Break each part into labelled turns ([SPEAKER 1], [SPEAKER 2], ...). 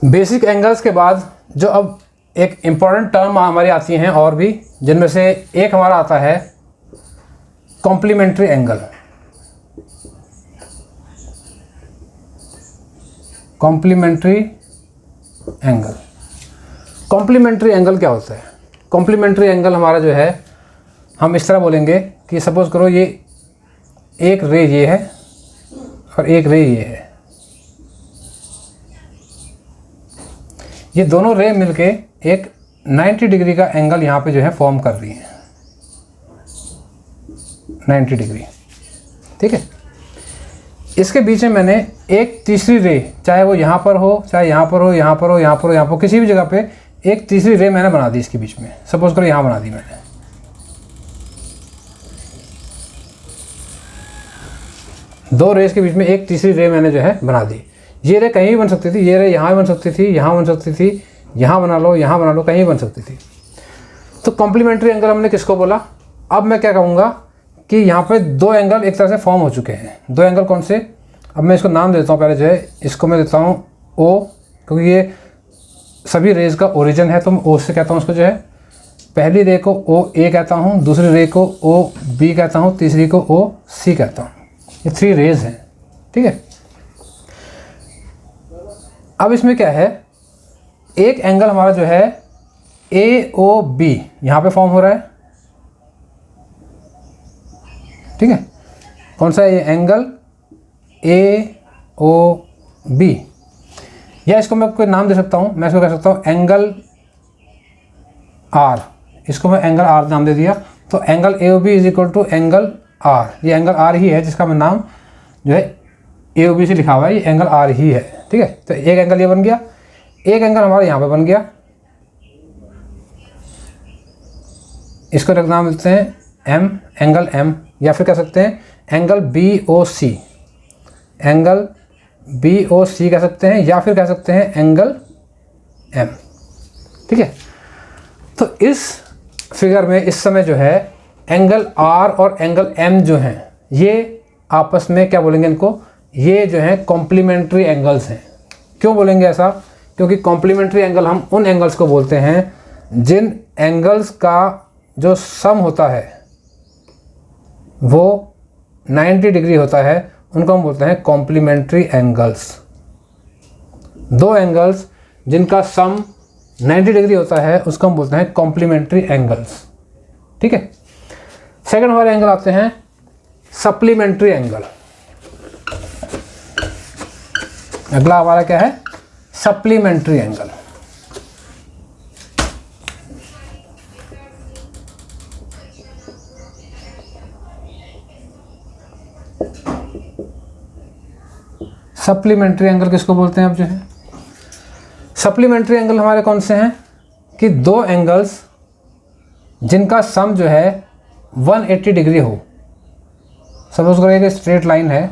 [SPEAKER 1] Basic angles के बाद जो अब एक इम्पॉर्टेंट टर्म हमारी आती हैं और भी, जिनमें से एक हमारा आता है complementary angle. Complementary angle, complementary angle क्या होता है? कॉम्प्लीमेंट्री एंगल हमारा जो है, हम इस तरह बोलेंगे कि सपोज करो ये एक रे ये है और एक रे ये है, ये दोनों रे मिलके एक 90 डिग्री का एंगल यहाँ पे जो है फॉर्म कर रही है, 90 डिग्री, ठीक है। इसके बीच में मैंने एक तीसरी रे, चाहे वो यहाँ पर हो, चाहे यहाँ पर हो, यहाँ पर हो, यहाँ पर हो, यहाँ पर, किसी भी जगह पे एक तीसरी रे मैंने बना दी इसके बीच में। सपोज करो यहाँ बना दी मैंने, दो रेस के बीच में एक तीसरी रे मैंने जो है बना दी। ये रे कहीं भी बन सकती थी, ये रे यहाँ भी बन सकती थी, यहाँ बन सकती थी, यहाँ बना लो, यहाँ बना लो, कहीं भी बन सकती थी। तो कॉम्प्लीमेंट्री एंगल हमने किसको बोला? अब मैं क्या कहूँगा कि यहाँ पे दो एंगल एक तरह से फॉर्म हो चुके हैं। दो एंगल कौन से? अब मैं इसको नाम देता हूँ पहले जो है, इसको मैं देता हूँ ओ, क्योंकि ये सभी रेज का ओरिजिन है, तो मैं ओ से कहता हूँ उसको जो है। पहली रे को ओ ए कहता हूँ, दूसरी रे को ओ बी कहता हूँ, तीसरी को ओ सी कहता हूँ। ये 3 रेज हैं, ठीक है। अब इसमें क्या है, एक एंगल हमारा जो है ए ओ बी यहाँ पे फॉर्म हो रहा है, ठीक है। कौन सा है ये एंगल? ए ओ बी, या इसको मैं कोई नाम दे सकता हूँ, मैं इसको कह सकता हूँ एंगल आर। इसको मैं एंगल आर नाम दे दिया, तो angle A O B is equal to angle R. ये एंगल आर ही है जिसका मैं नाम जो है ए ओ बी से लिखा हुआ है, ये एंगल आर ही है, ठीक है। तो एक एंगल ये बन गया, एक एंगल हमारा यहाँ पे बन गया, इसको नाम देते हैं एम, एंगल एम, या फिर कह सकते हैं एंगल बी ओ सी, एंगल बी ओ सी कह सकते हैं, या फिर कह सकते हैं एंगल एम, ठीक है। तो इस फिगर में इस समय जो है एंगल आर और एंगल एम जो हैं, ये आपस में क्या बोलेंगे इनको? ये जो है कॉम्प्लीमेंट्री एंगल्स हैं। क्यों बोलेंगे ऐसा? क्योंकि कॉम्प्लीमेंट्री एंगल हम उन एंगल्स को बोलते हैं जिन एंगल्स का जो सम होता है वो 90 डिग्री होता है, उनको हम बोलते हैं कॉम्प्लीमेंट्री एंगल्स। दो एंगल्स जिनका सम 90 डिग्री होता है उसको हम बोलते हैं कॉम्प्लीमेंट्री एंगल्स, ठीक है। सेकंड हमारे एंगल आते हैं सप्लीमेंट्री एंगल। अगला हमारा क्या है? Supplementary angle. सप्लीमेंट्री एंगल किसको बोलते हैं? अब जो है सप्लीमेंट्री एंगल हमारे कौन से हैं कि दो एंगल्स जिनका सम जो है 180 डिग्री हो। सपोज करो एक स्ट्रेट लाइन है,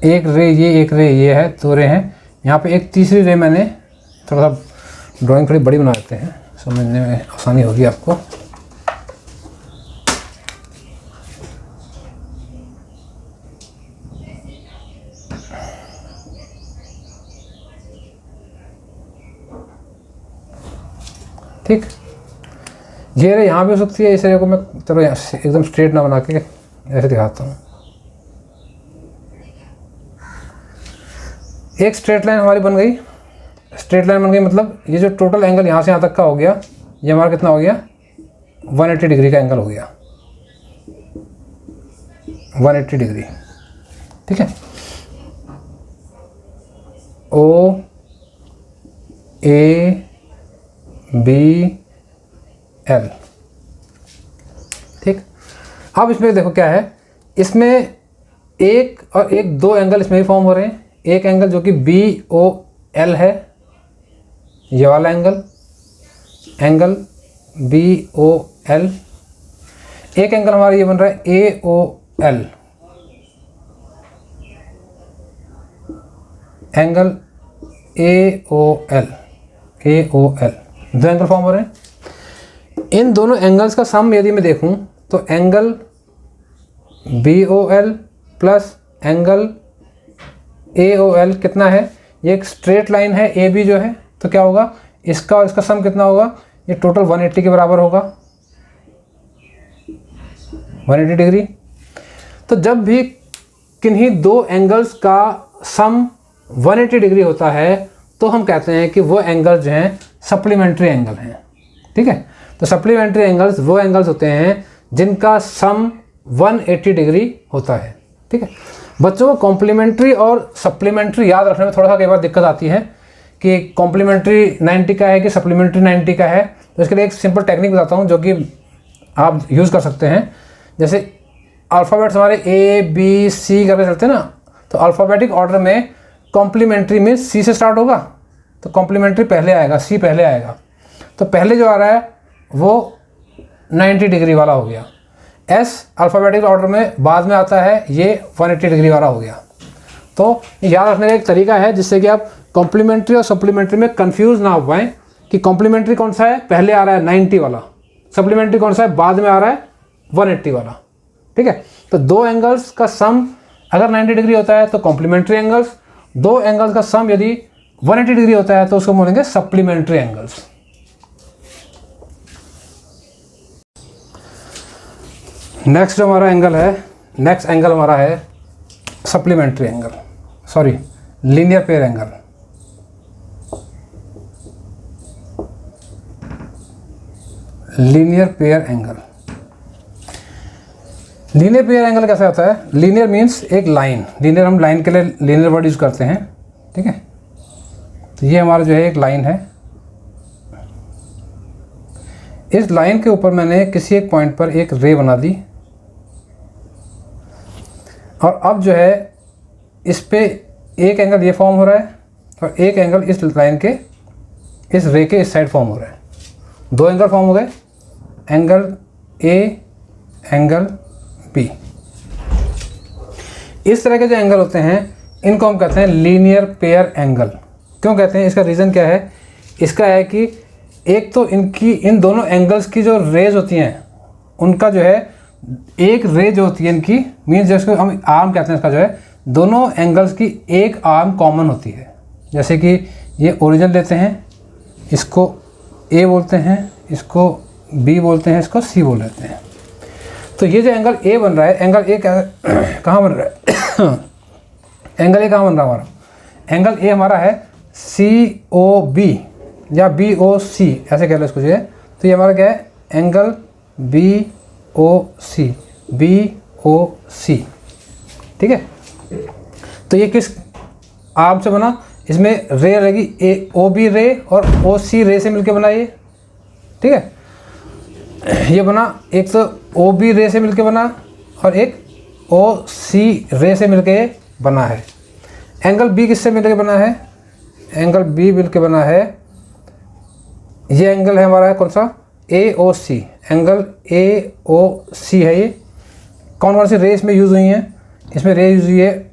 [SPEAKER 1] एक रे ये, एक रे ये है, दो रे हैं, यहाँ पे एक तीसरी रे मैंने थोड़ा सा ड्राइंग थोड़ी बड़ी बना देते हैं, समझने में आसानी होगी आपको। ठीक, ये रे यहाँ भी हो सकती है, इस रे को मैं चलो एकदम स्ट्रेट ना बना के ऐसे दिखाता हूँ। एक स्ट्रेट लाइन हमारी बन गई, स्ट्रेट लाइन बन गई, मतलब ये जो टोटल एंगल यहाँ से यहाँ तक का हो गया, ये हमारा कितना हो गया? 180 डिग्री का एंगल हो गया, 180 डिग्री, ठीक है। ओ ए बी एल, ठीक। अब इसमें देखो क्या है, इसमें एक और एक दो एंगल इसमें भी फॉर्म हो रहे हैं। एक एंगल जो कि बी ओ एल है, ये वाला angle, angle B O L. एक एंगल हमारा ये बन रहा है A O L, angle A O L, A O L, दो एंगल फॉर्म हो रहे हैं। इन दोनों एंगल्स का सम यदि मैं देखूं तो angle B O L plus angle A O L कितना है? ये एक स्ट्रेट लाइन है ए बी जो है, तो क्या होगा इसका और इसका सम कितना होगा, ये टोटल 180 के बराबर होगा, 180 डिग्री। तो जब भी किन्हीं दो एंगल्स का सम 180 डिग्री होता है तो हम कहते हैं कि वो एंगल जो हैं सप्लीमेंट्री एंगल हैं। ठीक है, तो सप्लीमेंट्री एंगल्स वो एंगल्स होते हैं जिनका सम 180 डिग्री होता है। ठीक है, बच्चों को कॉम्प्लीमेंट्री और सप्लीमेंट्री याद रखने में थोड़ा सा कई बार दिक्कत आती है कि कॉम्प्लीमेंट्री 90 का है कि सप्लीमेंट्री 90 का है। तो इसके लिए एक सिंपल टेक्निक बताता हूँ जो कि आप यूज़ कर सकते हैं। जैसे अल्फ़ाबेट्स हमारे ए बी सी करके चलते हैं ना, तो अल्फ़ाबेटिक ऑर्डर में कॉम्प्लीमेंट्री में सी से स्टार्ट होगा, तो कॉम्प्लीमेंट्री पहले आएगा, सी पहले आएगा। तो पहले जो आ रहा है वो 90 डिग्री वाला हो गया। एस अल्फ़ाबेटिक ऑर्डर में बाद में आता है, ये 180 डिग्री वाला हो गया। तो याद रखने का एक तरीका है जिससे कि आप कॉम्प्लीमेंट्री और सप्लीमेंट्री में कंफ्यूज ना हो पाएँ कि कॉम्प्लीमेंट्री कौन सा है, पहले आ रहा है 90 वाला, सप्लीमेंट्री कौन सा है, बाद में आ रहा है 180 वाला। ठीक है, तो दो एंगल्स का सम अगर 90 डिग्री होता है तो कॉम्प्लीमेंट्री एंगल्स, दो एंगल्स का सम यदि 180 डिग्री होता है तो उसको बोलेंगे सप्लीमेंट्री एंगल्स। नेक्स्ट जो हमारा एंगल है, नेक्स्ट एंगल हमारा है supplementary angle, sorry linear pair angle. Linear pair angle, linear pair angle कैसे आता है? लीनियर मीन्स एक लाइन, लीनियर हम लाइन के लिए लीनियर वर्ड यूज करते हैं। ठीक है, तो ये हमारा जो है एक लाइन है, इस लाइन के ऊपर मैंने किसी एक पॉइंट पर एक रे बना दी और अब जो है इस पे एक एंगल ये फॉर्म हो रहा है और एक एंगल इस लाइन के इस रे के इस साइड फॉर्म हो रहा है। दो एंगल फॉर्म हो गए, एंगल ए, एंगल बी। इस तरह के जो एंगल होते हैं इनको हम कहते हैं लीनियर पेयर एंगल। क्यों कहते हैं? इसका रीज़न क्या है? इसका है कि एक तो इन दोनों एंगल्स की जो रेज होती हैं उनका जो है एक रे जो होती है इनकी मीन्स जिसको हम आर्म कहते हैं, इसका जो है दोनों एंगल्स की एक आर्म कॉमन होती है। जैसे कि ये ओरिजिन लेते हैं, इसको ए बोलते हैं, इसको बी बोलते हैं, इसको सी बोल लेते हैं। तो ये जो एंगल ए बन रहा है, एंगल ए कहाँ बन रहा है? एंगल ए कहाँ बन रहा है हमारा? एंगल ए हमारा है सी ओ बी या बी ओ सी, ऐसे कह लो इसको जो है। तो ये हमारा क्या है? एंगल बी ओ सी, बी ओ सी। ठीक है, तो ये किस आर्म से बना? इसमें रे रहेगी ए ओ बी रे और ओ सी रे से मिलके बना ये। ठीक है, ये बना एक तो ओ बी रे से मिलके बना और एक ओ सी रे से मिलके बना है। एंगल बी किससे मिलके बना है? एंगल बी मिलके बना है, ये एंगल है हमारा कौन सा? ए ओ सी। एंगल ए ओ सी है ये। कौन कौन सी रे इसमें यूज़ हुई हैं? इसमें रे यूज़ हुई है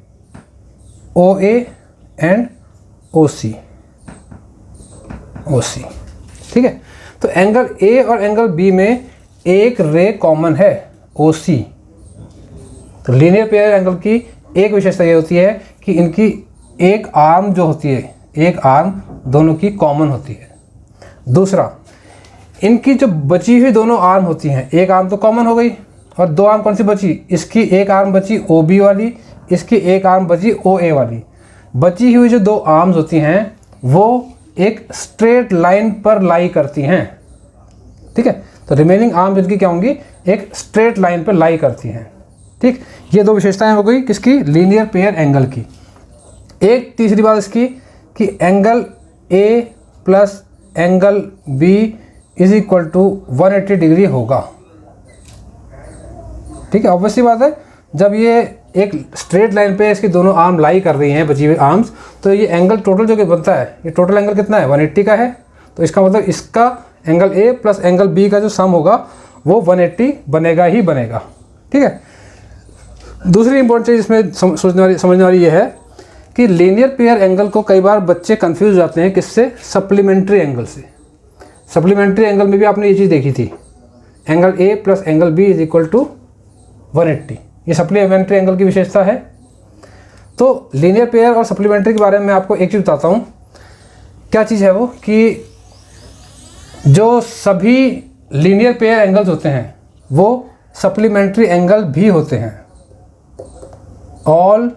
[SPEAKER 1] ओ ए एंड ओ सी, ओ सी। ठीक है, तो एंगल ए और एंगल बी में एक रे कॉमन है, ओ सी। तो लीनियर पेयर एंगल की एक विशेषता ये होती है कि इनकी एक आर्म जो होती है, एक आर्म दोनों की कॉमन होती है। दूसरा, इनकी जो बची हुई दोनों आर्म होती हैं, एक आर्म तो कॉमन हो गई और दो आर्म कौन सी बची? इसकी एक आर्म बची ओ बी वाली, इसकी एक आर्म बची ओ ए वाली। बची हुई जो दो आर्म्स होती हैं वो एक स्ट्रेट लाइन पर लाई करती हैं। ठीक है, तो रिमेनिंग आर्म्स इनकी क्या होंगी? एक स्ट्रेट लाइन पर लाई करती हैं। ठीक, ये दो विशेषताएं हो गई किसकी? लीनियर पेयर एंगल की। एक तीसरी बात इसकी कि angle A plus angle B is equal to 180 degree होगा। ठीक है, ऑब्वियसली बात है, जब ये एक स्ट्रेट लाइन पे इसकी दोनों आर्म लाई कर रही हैं, बची हुई आर्म्स, तो ये एंगल टोटल जो कि बनता है, ये टोटल एंगल कितना है? 180 का है। तो इसका मतलब इसका angle A plus angle B का जो सम होगा वो 180 बनेगा ही बनेगा। ठीक है, दूसरी इंपॉर्टेंट चीज़ इसमें समझने वाली ये है कि लीनियर पेयर एंगल को कई बार बच्चे कंफ्यूज हो जाते हैं किससे? सप्लीमेंट्री एंगल से। सप्लीमेंट्री एंगल में भी आपने ये चीज़ देखी थी, angle A plus angle B is equal to 180। ये सप्लीमेंट्री एंगल की विशेषता है। तो लीनियर पेयर और सप्लीमेंट्री के बारे में मैं आपको एक चीज़ बताता हूँ। क्या चीज़ है वो कि जो सभी लीनियर पेयर एंगल्स होते हैं वो सप्लीमेंट्री एंगल भी होते हैं। All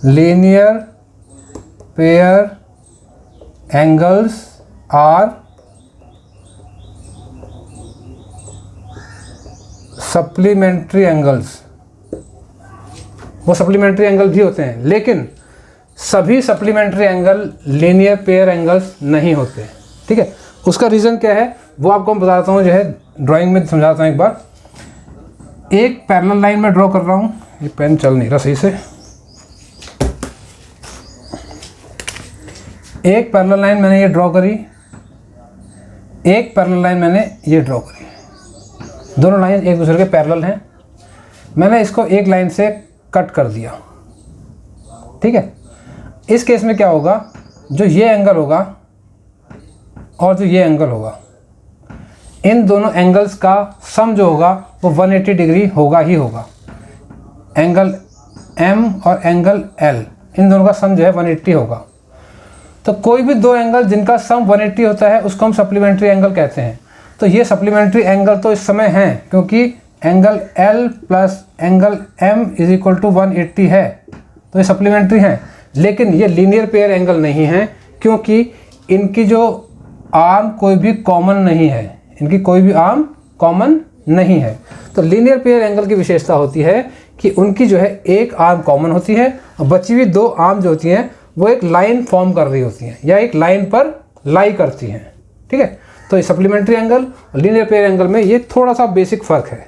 [SPEAKER 1] linear pair angles are supplementary angles, वो सप्लीमेंट्री एंगल भी होते हैं, लेकिन सभी supplementary angle linear pair angles नहीं होते। ठीक है, उसका रीज़न क्या है वो आपको मैं बताता हूँ, जो है ड्राइंग में समझाता हूँ एक बार। एक पैरेलल लाइन में ड्रॉ कर रहा हूँ, ये पेन चल नहीं रहा सही से। एक पैरेलल लाइन मैंने ये ड्रॉ करी, एक पैरेलल लाइन मैंने ये ड्रॉ करी, दोनों लाइन एक दूसरे के पैरेलल हैं। मैंने इसको एक लाइन से कट कर दिया। ठीक है, इस केस में क्या होगा, जो ये एंगल होगा और जो ये एंगल होगा, इन दोनों एंगल्स का सम जो होगा वो 180 डिग्री होगा ही होगा। एंगल M और एंगल L, इन दोनों का सम जो है 180 होगा। तो कोई भी दो एंगल जिनका सम 180 होता है उसको हम सप्लीमेंट्री एंगल कहते हैं। तो ये सप्लीमेंट्री एंगल तो इस समय हैं, क्योंकि angle L plus angle M is equal to 180 है, तो ये सप्लीमेंट्री हैं। लेकिन ये लीनियर पेयर एंगल नहीं हैं, क्योंकि इनकी जो आर्म कोई भी कॉमन नहीं है, इनकी कोई भी आर्म कॉमन नहीं है। तो लीनियर पेयर एंगल की विशेषता होती है कि उनकी जो है एक आर्म कॉमन होती है और बची हुई दो आर्म जो होती हैं वो एक लाइन फॉर्म कर रही होती हैं या एक लाइन पर लाई करती हैं। ठीक है, तो ये सप्लीमेंट्री एंगल और लीनियर पेयर एंगल में ये थोड़ा सा बेसिक फ़र्क है।